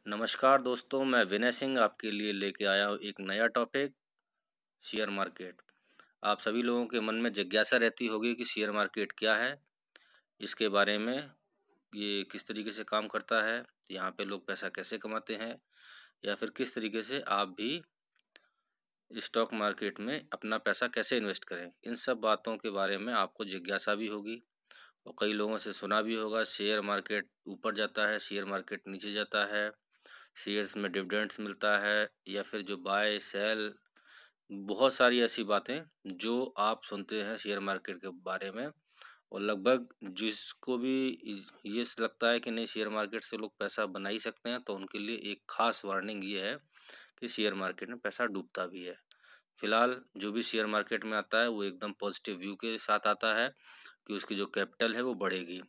नमस्कार दोस्तों, मैं विनय सिंह आपके लिए लेके आया हूँ एक नया टॉपिक, शेयर मार्केट। आप सभी लोगों के मन में जिज्ञासा रहती होगी कि शेयर मार्केट क्या है, इसके बारे में, ये किस तरीके से काम करता है, यहाँ पे लोग पैसा कैसे कमाते हैं, या फिर किस तरीके से आप भी स्टॉक मार्केट में अपना पैसा कैसे इन्वेस्ट करें। इन सब बातों के बारे में आपको जिज्ञासा भी होगी और कई लोगों से सुना भी होगा, शेयर मार्केट ऊपर जाता है, शेयर मार्केट नीचे जाता है, शेयर्स में डिविडेंड्स मिलता है, या फिर जो बाय सेल, बहुत सारी ऐसी बातें जो आप सुनते हैं शेयर मार्केट के बारे में। और लगभग जिसको भी ये लगता है कि नहीं, शेयर मार्केट से लोग पैसा बना ही सकते हैं, तो उनके लिए एक खास वार्निंग ये है कि शेयर मार्केट में पैसा डूबता भी है। फिलहाल जो भी शेयर मार्केट में आता है वो एकदम पॉजिटिव व्यू के साथ आता है कि उसकी जो कैपिटल है वो बढ़ेगी।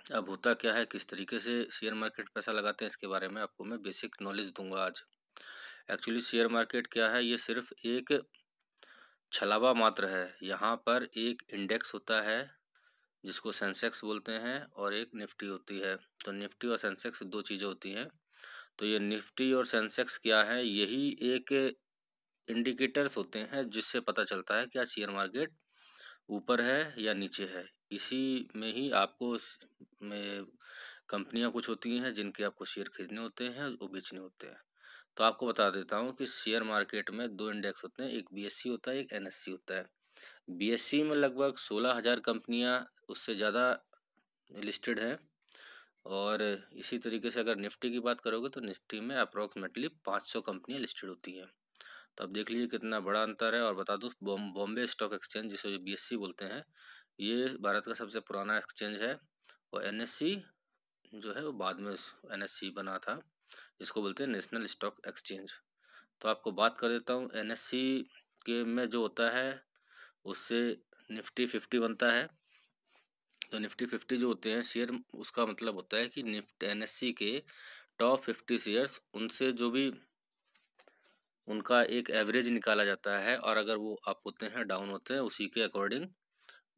अब होता क्या है, किस तरीके से शेयर मार्केट पैसा लगाते हैं, इसके बारे में आपको मैं बेसिक नॉलेज दूंगा आज। एक्चुअली शेयर मार्केट क्या है, ये सिर्फ एक छलावा मात्र है। यहाँ पर एक इंडेक्स होता है जिसको सेंसेक्स बोलते हैं, और एक निफ्टी होती है। तो निफ्टी और सेंसेक्स दो चीज़ें होती हैं। तो ये निफ्टी और सेंसेक्स क्या है, यही एक इंडिकेटर्स होते हैं जिससे पता चलता है कि आज शेयर मार्केट ऊपर है या नीचे है। इसी में ही आपको में कंपनियां कुछ होती हैं जिनके आपको शेयर खरीदने होते हैं और बेचने होते हैं। तो आपको बता देता हूँ कि शेयर मार्केट में दो इंडेक्स होते हैं, एक बीएससी होता है, एक एनएससी होता है। बीएससी में लगभग 16,000 कंपनियां, उससे ज़्यादा लिस्टेड हैं। और इसी तरीके से अगर निफ्टी की बात करोगे तो निफ्टी में अप्रॉक्सीमेटली 500 कंपनियां लिस्टेड होती हैं। तो अब देख लीजिए कितना बड़ा अंतर है। और बता दूँ, बॉम्बे स्टॉक एक्सचेंज, जिसे बीएससी बोलते हैं, ये भारत का सबसे पुराना एक्सचेंज है। और एनएससी जो है वो बाद में एनएससी बना था, जिसको बोलते हैं नेशनल स्टॉक एक्सचेंज। तो आपको बात कर देता हूँ, एनएससी के में जो होता है उससे निफ्टी 50 बनता है। तो निफ्टी 50 जो होते हैं शेयर, उसका मतलब होता है कि एनएससी के टॉप 50 शेयर्स, उनसे जो भी उनका एक एवरेज निकाला जाता है, और अगर वो अप होते हैं डाउन होते हैं, उसी के अकॉर्डिंग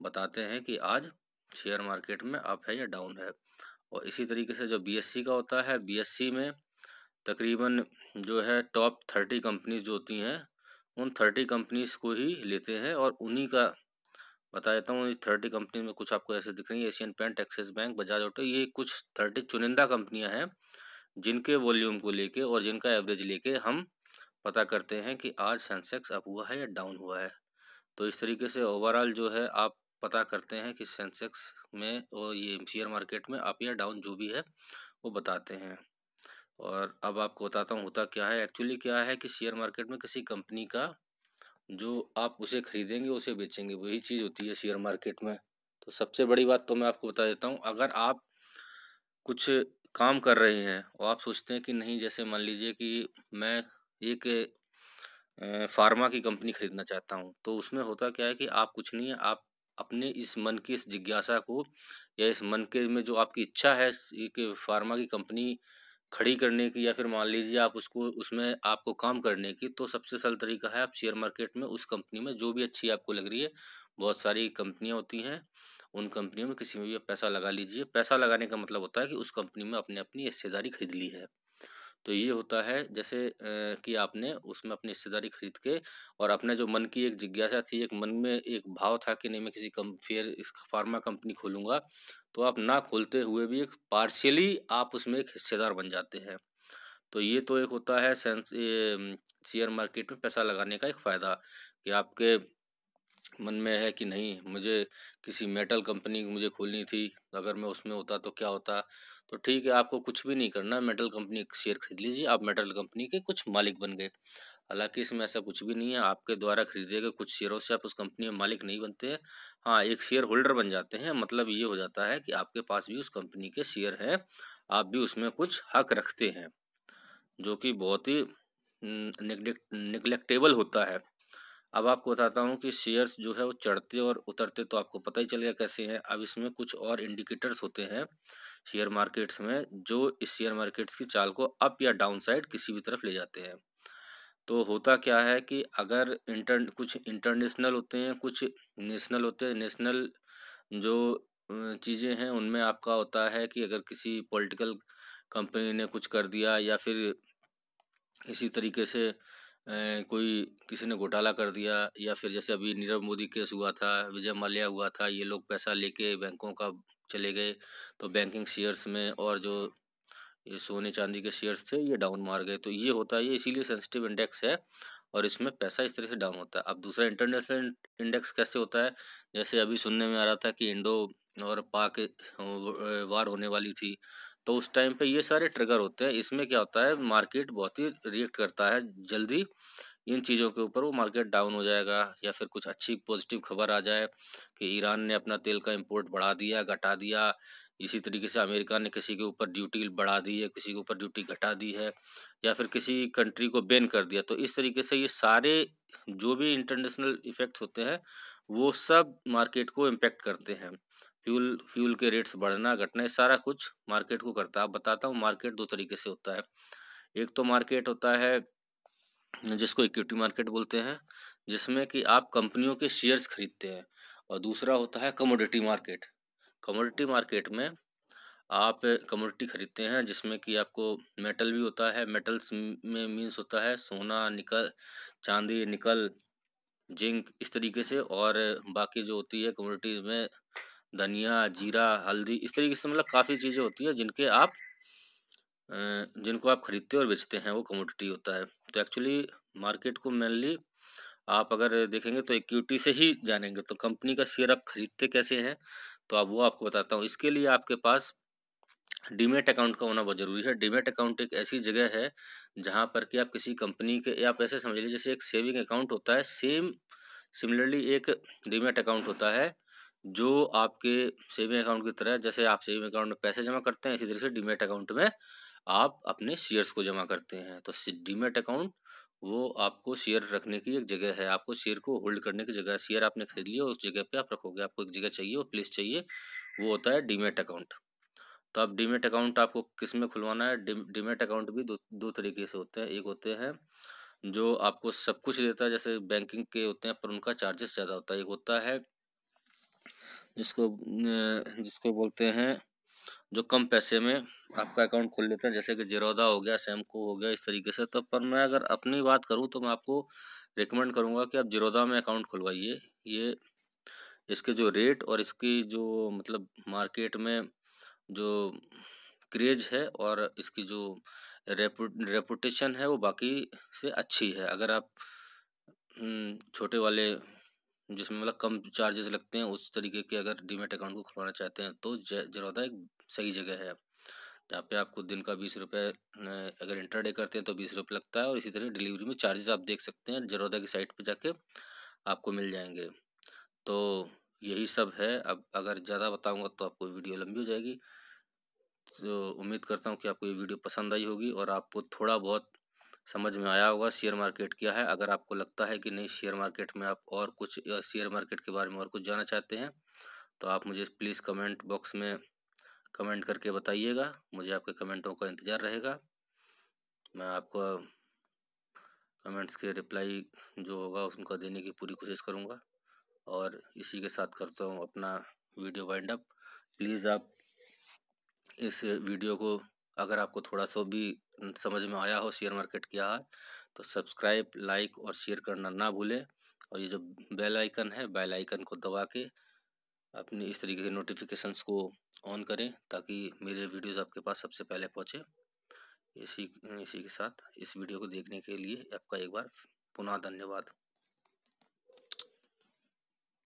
बताते हैं कि आज शेयर मार्केट में अप है या डाउन है। और इसी तरीके से जो बीएससी का होता है, बीएससी में तकरीबन जो है टॉप 30 कंपनीज जो होती हैं, उन 30 कंपनीज को ही लेते हैं। और उन्हीं का बता देता हूँ, 30 कंपनी में कुछ आपको ऐसे दिख रही है, एशियन पेंट, एक्सिस बैंक, बजाज ऑटो, ये कुछ 30 चुनिंदा कंपनियां हैं जिनके वॉल्यूम को लेके और जिनका एवरेज लेके हम पता करते हैं कि आज सेंसेक्स अप हुआ है या डाउन हुआ है। तो इस तरीके से ओवरऑल जो है आप पता करते हैं कि सेंसेक्स में और ये शेयर मार्केट में अप या डाउन जो भी है वो बताते हैं। और अब आपको बताता हूँ होता क्या है। एक्चुअली क्या है कि शेयर मार्केट में किसी कंपनी का जो आप उसे खरीदेंगे उसे बेचेंगे, वही चीज़ होती है शेयर मार्केट में। तो सबसे बड़ी बात तो मैं आपको बता देता हूँ, अगर आप कुछ काम कर रहे हैं और आप सोचते हैं कि नहीं, जैसे मान लीजिए कि मैं एक फार्मा की कंपनी खरीदना चाहता हूँ, तो उसमें होता क्या है कि आप कुछ नहीं है, आप अपने इस मन की इस जिज्ञासा को, या इस मन के में जो आपकी इच्छा है एक फार्मा की कंपनी खड़ी करने की, या फिर मान लीजिए आप उसको उसमें आपको काम करने की, तो सबसे सरल तरीका है आप शेयर मार्केट में उस कंपनी में जो भी अच्छी आपको लग रही है, बहुत सारी कंपनियां होती हैं, उन कंपनियों में किसी में भी आप पैसा लगा लीजिए। पैसा लगाने का मतलब होता है कि उस कंपनी में अपने अपनी हिस्सेदारी खरीद ली है। तो ये होता है जैसे कि आपने उसमें अपनी हिस्सेदारी खरीद के, और अपने जो मन की एक जिज्ञासा थी, एक मन में एक भाव था कि नहीं मैं किसी फेयर इस फार्मा कंपनी खोलूंगा, तो आप ना खोलते हुए भी एक पार्शियली आप उसमें एक हिस्सेदार बन जाते हैं। तो ये तो एक होता है शेयर मार्केट में पैसा लगाने का एक फ़ायदा, कि आपके मन में है कि नहीं मुझे किसी मेटल कंपनी मुझे खोलनी थी, अगर मैं उसमें होता तो क्या होता। तो ठीक है, आपको कुछ भी नहीं करना, मेटल कंपनी के शेयर खरीद लीजिए, आप मेटल कंपनी के कुछ मालिक बन गए। हालांकि इसमें ऐसा कुछ भी नहीं है, आपके द्वारा खरीदे गए कुछ शेयरों से आप उस कंपनी में मालिक नहीं बनते हैं। हाँ, एक शेयर होल्डर बन जाते हैं, मतलब ये हो जाता है कि आपके पास भी उस कंपनी के शेयर हैं, आप भी उसमें कुछ हक रखते हैं, जो कि बहुत ही निगलेक्टेबल होता है। अब आपको बताता हूँ कि शेयर्स जो है वो चढ़ते और उतरते तो आपको पता ही चल गया कैसे हैं। अब इसमें कुछ और इंडिकेटर्स होते हैं शेयर मार्केट्स में, जो इस शेयर मार्केट्स की चाल को अप या डाउन साइड किसी भी तरफ ले जाते हैं। तो होता क्या है कि अगर कुछ इंटरनेशनल होते हैं, कुछ नेशनल होते हैं। नेशनल जो चीज़ें हैं उनमें आपका होता है कि अगर किसी पॉलिटिकल कंपनी ने कुछ कर दिया या फिर इसी तरीके से कोई किसी ने घोटाला कर दिया, या फिर जैसे अभी नीरव मोदी केस हुआ था, विजय माल्या हुआ था, ये लोग पैसा लेके बैंकों का चले गए तो बैंकिंग शेयर्स में, और जो ये सोने चांदी के शेयर्स थे ये डाउन मार गए। तो ये होता है, ये इसीलिए सेंसिटिव इंडेक्स है और इसमें पैसा इस तरह से डाउन होता है। अब दूसरा इंटरनेशनल इंडेक्स कैसे होता है, जैसे अभी सुनने में आ रहा था कि इंडो और पाक वार होने वाली थी, तो उस टाइम पे ये सारे ट्रिगर होते हैं। इसमें क्या होता है, मार्केट बहुत ही रिएक्ट करता है जल्दी इन चीज़ों के ऊपर, वो मार्केट डाउन हो जाएगा, या फिर कुछ अच्छी पॉजिटिव खबर आ जाए कि ईरान ने अपना तेल का इंपोर्ट बढ़ा दिया, घटा दिया, इसी तरीके से अमेरिका ने किसी के ऊपर ड्यूटी बढ़ा दी है, किसी के ऊपर ड्यूटी घटा दी है, या फिर किसी कंट्री को बैन कर दिया। तो इस तरीके से ये सारे जो भी इंटरनेशनल इफेक्ट्स होते हैं वो सब मार्केट को इम्पेक्ट करते हैं। फ्यूल के रेट्स बढ़ना घटना, ये सारा कुछ मार्केट को करता है। अब बताता हूँ, मार्केट दो तरीके से होता है। एक तो मार्केट होता है जिसको इक्विटी मार्केट बोलते हैं, जिसमें कि आप कंपनियों के शेयर्स खरीदते हैं, और दूसरा होता है कमोडिटी मार्केट। कमोडिटी मार्केट में आप कमोडिटी खरीदते हैं जिसमें कि आपको मेटल भी होता है। मेटल्स में मीन्स होता है सोना, निकल, चांदी, निकल, जिंक, इस तरीके से। और बाकी जो होती है कमोडिटीज़ में धनिया, जीरा, हल्दी, इस तरीके से मतलब काफ़ी चीज़ें होती हैं जिनको आप खरीदते और बेचते हैं, वो कमोडिटी होता है। तो एक्चुअली मार्केट को मेनली आप अगर देखेंगे तो इक्विटी से ही जानेंगे। तो कंपनी का शेयर आप खरीदते कैसे हैं, तो अब वो आपको बताता हूँ। इसके लिए आपके पास डीमैट अकाउंट का होना बहुत ज़रूरी है। डीमैट अकाउंट एक ऐसी जगह है जहाँ पर कि आप किसी कंपनी के, या आप ऐसे समझ लीजिए जैसे एक सेविंग अकाउंट होता है, सिमिलरली एक डीमैट अकाउंट होता है जो आपके सेविंग अकाउंट की तरह, जैसे आप सेविंग अकाउंट में पैसे जमा करते हैं, इसी तरह से डीमैट अकाउंट में आप अपने शेयर्स को जमा करते हैं। तो डीमैट अकाउंट वो आपको शेयर रखने की एक जगह है, आपको शेयर को होल्ड करने की जगह है। शेयर आपने खरीद लिया, उस जगह पे आप रखोगे, आपको एक जगह चाहिए, वो प्लेस चाहिए, वो होता है डीमैट अकाउंट। तो अब डीमैट अकाउंट आपको किस में खुलवाना है, डीमैट अकाउंट भी दो तरीके से होते हैं। एक होते हैं जो आपको सब कुछ देता है, जैसे बैंकिंग के होते हैं, पर उनका चार्जेस ज़्यादा होता है। एक होता है जिसको बोलते हैं जो कम पैसे में आपका अकाउंट खोल लेते हैं, जैसे कि ज़ीरोधा हो गया, सैमको हो गया, इस तरीके से। तो पर मैं अगर अपनी बात करूं तो मैं आपको रिकमेंड करूंगा कि आप ज़ीरोधा में अकाउंट खुलवाइए। ये इसके जो रेट और इसकी जो मतलब मार्केट में जो क्रेज है और इसकी जो रेपुटेशन है वो बाकी से अच्छी है। अगर आप छोटे वाले जिसमें मतलब कम चार्जेस लगते हैं उस तरीके के अगर डीमैट अकाउंट को खुलवाना चाहते हैं तो ज़ीरोधा एक सही जगह है, जहाँ पे आपको दिन का 20 रुपये, अगर इंटरडे करते हैं तो 20 रुपये लगता है, और इसी तरह डिलीवरी में चार्जेस आप देख सकते हैं, ज़ीरोधा की साइट पे जाके आपको मिल जाएंगे। तो यही सब है। अब अगर ज़्यादा बताऊंगा तो आपको वीडियो लंबी हो जाएगी। तो उम्मीद करता हूँ कि आपको ये वीडियो पसंद आई होगी और आपको थोड़ा बहुत समझ में आया होगा शेयर मार्केट क्या है। अगर आपको लगता है कि नहीं, शेयर मार्केट में आप और कुछ, शेयर मार्केट के बारे में और कुछ जानना चाहते हैं, तो आप मुझे प्लीज़ कमेंट बॉक्स में कमेंट करके बताइएगा। मुझे आपके कमेंटों का इंतज़ार रहेगा। मैं आपको कमेंट्स के रिप्लाई जो होगा उनका देने की पूरी कोशिश करूँगा। और इसी के साथ करता हूँ अपना वीडियो वाइंड अप। प्लीज़ आप इस वीडियो को, अगर आपको थोड़ा सा भी समझ में आया हो शेयर मार्केट क्या है, तो सब्सक्राइब, लाइक और शेयर करना ना भूलें। और ये जो बेल आइकन है, बेल आइकन को दबा के अपनी इस तरीके के नोटिफिकेशंस को ऑन करें ताकि मेरे वीडियोस आपके पास सबसे पहले पहुँचे। इसी इसी के साथ इस वीडियो को देखने के लिए आपका एक बार पुनः धन्यवाद।